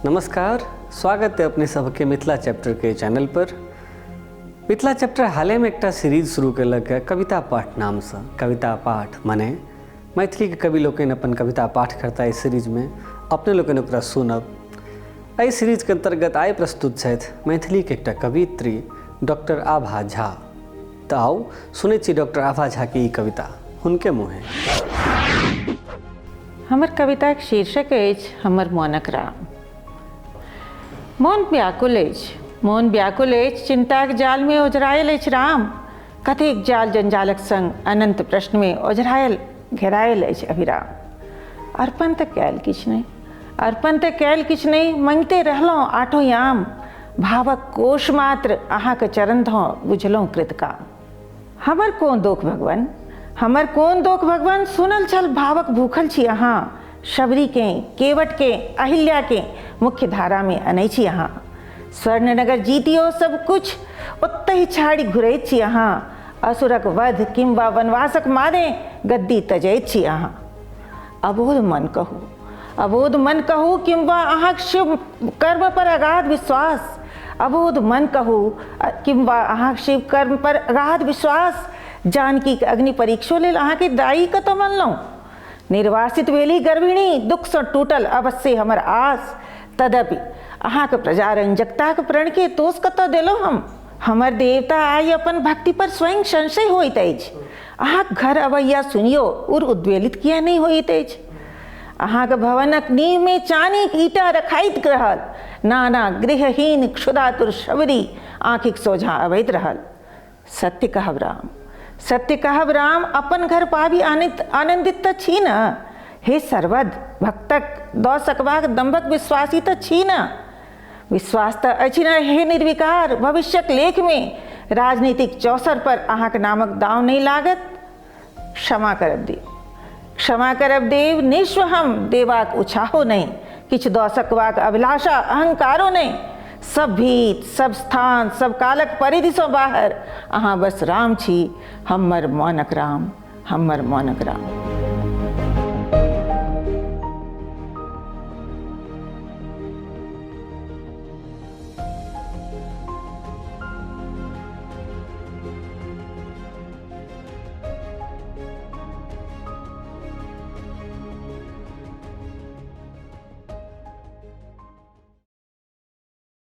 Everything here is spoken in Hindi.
नमस्कार, स्वागत है अपने सबके मिथिला चैप्टर के चैनल पर। मिथिला चैप्टर हाल में एक सीरीज शुरू कलक है कविता पाठ नाम से। कविता पाठ माने मैथिली के कवि लोकनि अपन कविता पाठ करता है। इस सीरीज में अपने लोकनि ओकरा सुनब। एहि सीरीज के अंतर्गत आइ प्रस्तुत छथि मैथिली के एकटा कवियत्री डॉक्टर आभा झा। तो आओ सुनै छी डॉक्टर आभा झा की ई कविता हुनके मुँहे। हमर कविता के शीर्षक अछि हमर मोनक राम। मोन व्याकुल अछि, मोन व्याकुल अछि, चिंताक जाल में ओझरायल अछि राम। कतेक जाल जंजालक संग अनंत प्रश्न में ओझरायल घेरायल अछि अभिराम। अर्पण तऽ कैल किछु नहि, अर्पण तऽ कैल किछु नहि, मंगते रहलहुँ आठों याम। भावक कोश मात्र अहाँके चरण धऽ बुझलहुँ कृतकाम। हमर कोन दोख भगवान, हमर कोन दोख भगवान, सुनल छल भावक भूखल छी अहाँ। शबरी के, केवट के, अहिल्या के मुख्य धारा में अनै छी अहाँ। स्वर्णनगर जीतियो सब कुछ ओतहि छाड़ी घुरैत छी अहाँ। असुरक वध किंबा वनवासक मारे गद्दी तजैत छी अहाँ। अबोध मन कहू, अबोध मन कहू, किंबा अहाँक शिव कर्म पर अगाध विश्वास। अबोध मन कहू किंबा अहाँक शिव कर्म पर अगाध विश्वास। जानकी के अग्नि परीक्षो लेल अहाँके दाई कतऽ मनलहुँ। निर्वासित भेली गर्भिणी, दुख से टूटल अवश्य हमर आस। तदपि अहाँके प्रजारंजकताक प्रण के तोष कतऽ देलहुँ हम। हमर देवता आई अपन भक्ति पर स्वयं संशय होइत अछि। अहाँके घर अबैया सुनियो उर उद्वेलित किया नहीं होइत अछि। अहाँके भवनक नींव में चानीक ईटा रखाइत रहल। नाना गृहहीन क्षुधातुर शबरी आँखिक सोझा अबैत रहल। सत्य कहब राम, सत्य कहब राम, अपन घर पाबी आनंदित तऽ छी न। हे सर्वद भक्तक दऽ सकबाक दम्भक विश्वासी तऽ छी न। विश्वास तऽ अछि न हे निर्विकार, भविष्यक लेख में राजनीतिक चौसर पर अहाँके नामक दाव नहीं लागत। क्षमा करब देव, क्षमा करब देव, निश्व हम देबाक उछाहो नहीं। किछु दऽ सकबाक अभिलाषा अहंकारो नहीं। सब भीत, सब स्थान, सब कालक परिधि सँ बाहर अहाँ बस राम छी, हमर मोनक राम, हमर मोनक राम।